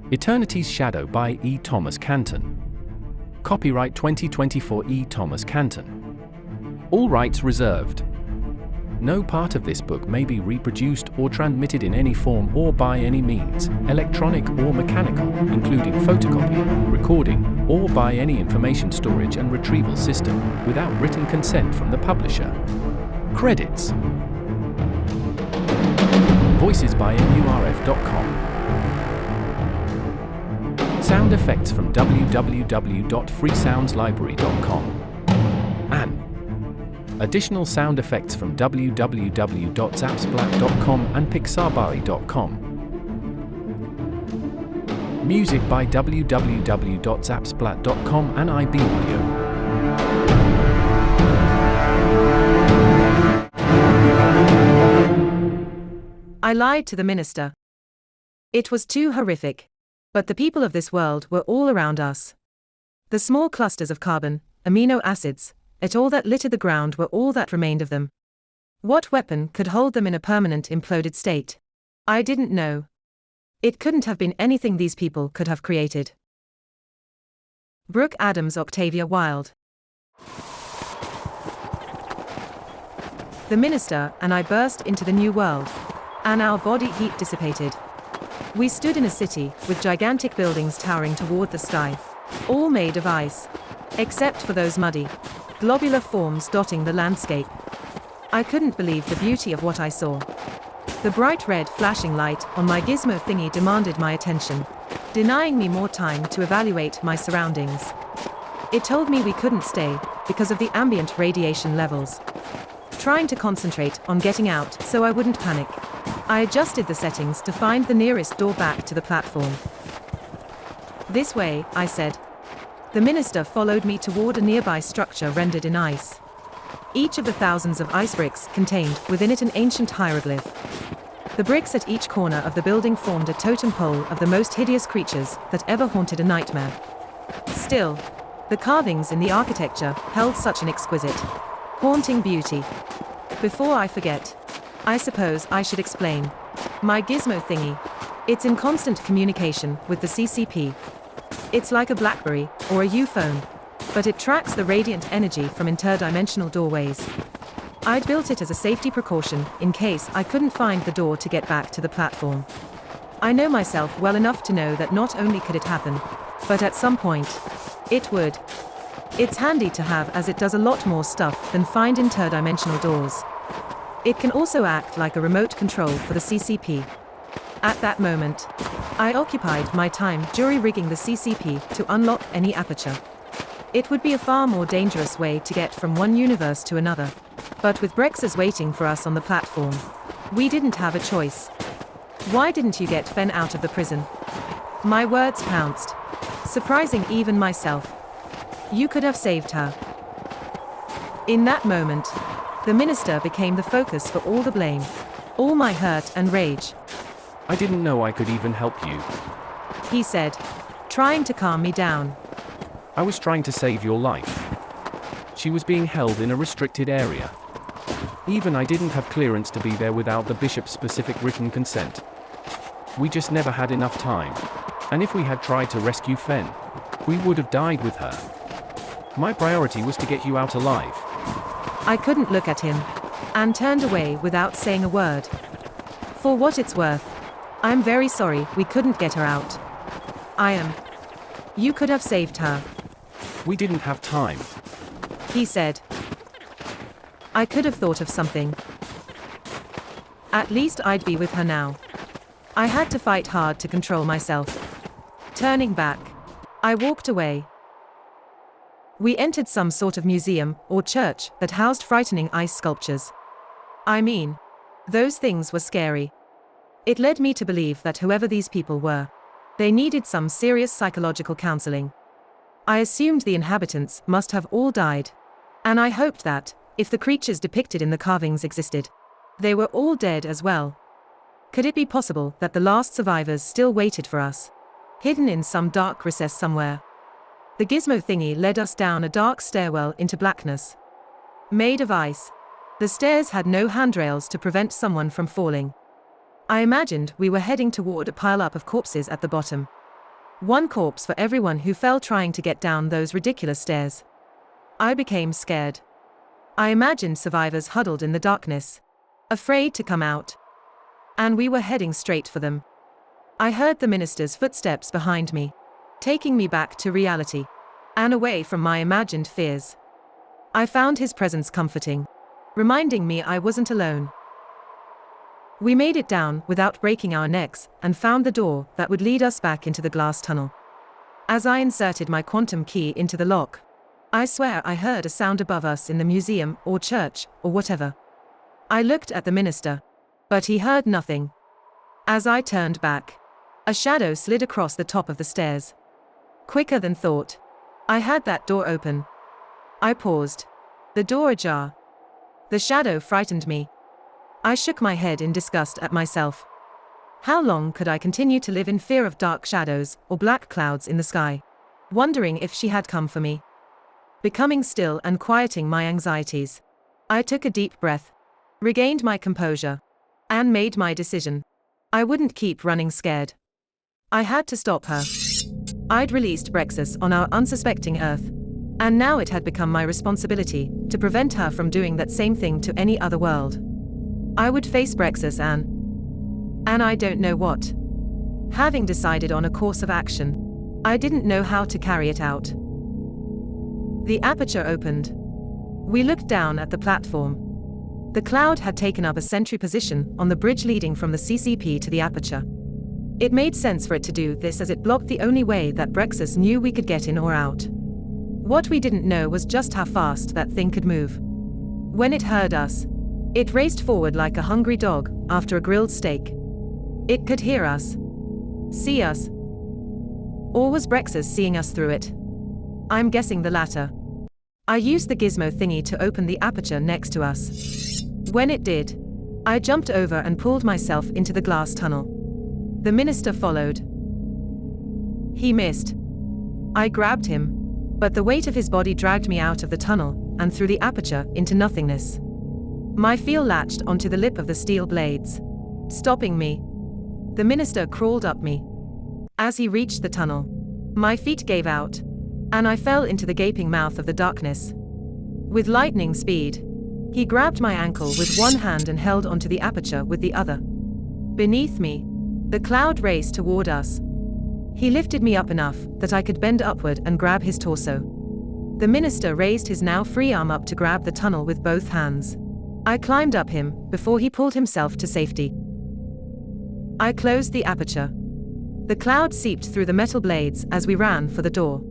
Eternity's Shadow by E. Thomas Canton. Copyright 2024 E. Thomas Canton. All rights reserved. No part of this book may be reproduced or transmitted in any form or by any means, electronic or mechanical, including photocopy, recording, or by any information storage and retrieval system, without written consent from the publisher. Credits. Voices by NURF.com. Sound effects from www.freesoundslibrary.com. And additional sound effects from www.zapsplat.com and pixabari.com. Music by www.zapsplat.com and IB Audio. I lied to the minister. It was too horrific. But the people of this world were all around us. The small clusters of carbon, amino acids, all that littered the ground were all that remained of them. What weapon could hold them in a permanent imploded state? I didn't know. It couldn't have been anything these people could have created. Brooke Adams, Octavia Wilde. The minister and I burst into the new world, and our body heat dissipated. We stood in a city with gigantic buildings towering toward the sky, all made of ice, except for those muddy, globular forms dotting the landscape. I couldn't believe the beauty of what I saw. The bright red flashing light on my gizmo thingy demanded my attention, denying me more time to evaluate my surroundings. It told me we couldn't stay because of the ambient radiation levels. Trying to concentrate on getting out so I wouldn't panic, I adjusted the settings to find the nearest door back to the platform. This way, I said. The minister followed me toward a nearby structure rendered in ice. Each of the thousands of ice bricks contained within it an ancient hieroglyph. The bricks at each corner of the building formed a totem pole of the most hideous creatures that ever haunted a nightmare. Still, the carvings in the architecture held such an exquisite, haunting beauty. Before I forget, I suppose I should explain. My gizmo thingy. It's in constant communication with the CCP. It's like a BlackBerry or a U-phone, but it tracks the radiant energy from interdimensional doorways. I'd built it as a safety precaution in case I couldn't find the door to get back to the platform. I know myself well enough to know that not only could it happen, but at some point, it would. It's handy to have as it does a lot more stuff than find interdimensional doors. It can also act like a remote control for the CCP. At that moment, I occupied my time jury-rigging the CCP to unlock any aperture. It would be a far more dangerous way to get from one universe to another. But with Brexus waiting for us on the platform, we didn't have a choice. Why didn't you get Fen out of the prison? My words pounced, surprising even myself. You could have saved her. In that moment, the minister became the focus for all the blame, all my hurt and rage. I didn't know I could even help you, he said, trying to calm me down. I was trying to save your life. She was being held in a restricted area. Even I didn't have clearance to be there without the bishop's specific written consent. We just never had enough time. And if we had tried to rescue Fen, we would have died with her. My priority was to get you out alive. I couldn't look at him, and turned away without saying a word. For what it's worth, I'm very sorry we couldn't get her out. I am. You could have saved her. We didn't have time, he said. I could have thought of something. At least I'd be with her now. I had to fight hard to control myself. Turning back, I walked away. We entered some sort of museum or church that housed frightening ice sculptures. I mean, those things were scary. It led me to believe that whoever these people were, they needed some serious psychological counseling. I assumed the inhabitants must have all died. And I hoped that, if the creatures depicted in the carvings existed, they were all dead as well. Could it be possible that the last survivors still waited for us, hidden in some dark recess somewhere? The gizmo thingy led us down a dark stairwell into blackness. Made of ice, the stairs had no handrails to prevent someone from falling. I imagined we were heading toward a pile-up of corpses at the bottom. One corpse for everyone who fell trying to get down those ridiculous stairs. I became scared. I imagined survivors huddled in the darkness, afraid to come out. And we were heading straight for them. I heard the minister's footsteps behind me, taking me back to reality, and away from my imagined fears. I found his presence comforting, reminding me I wasn't alone. We made it down without breaking our necks and found the door that would lead us back into the glass tunnel. As I inserted my quantum key into the lock, I swear I heard a sound above us in the museum or church or whatever. I looked at the minister, but he heard nothing. As I turned back, a shadow slid across the top of the stairs. Quicker than thought, I had that door open. I paused, the door ajar. The shadow frightened me. I shook my head in disgust at myself. How long could I continue to live in fear of dark shadows or black clouds in the sky, wondering if she had come for me? Becoming still and quieting my anxieties, I took a deep breath, regained my composure, and made my decision. I wouldn't keep running scared. I had to stop her. I'd released Brexus on our unsuspecting Earth, and now it had become my responsibility to prevent her from doing that same thing to any other world. I would face Brexus and I don't know what. Having decided on a course of action, I didn't know how to carry it out. The aperture opened. We looked down at the platform. The cloud had taken up a sentry position on the bridge leading from the CCP to the aperture. It made sense for it to do this as it blocked the only way that Brexus knew we could get in or out. What we didn't know was just how fast that thing could move. When it heard us, it raced forward like a hungry dog after a grilled steak. It could hear us, see us. Or was Brexus seeing us through it? I'm guessing the latter. I used the gizmo thingy to open the aperture next to us. When it did, I jumped over and pulled myself into the glass tunnel. The minister followed. He missed. I grabbed him, but the weight of his body dragged me out of the tunnel and through the aperture into nothingness. My heel latched onto the lip of the steel blades, stopping me. The minister crawled up me. As he reached the tunnel, my feet gave out, and I fell into the gaping mouth of the darkness. With lightning speed, he grabbed my ankle with one hand and held onto the aperture with the other. Beneath me, the cloud raced toward us. He lifted me up enough that I could bend upward and grab his torso. The minister raised his now free arm up to grab the tunnel with both hands. I climbed up him before he pulled himself to safety. I closed the aperture. The cloud seeped through the metal blades as we ran for the door.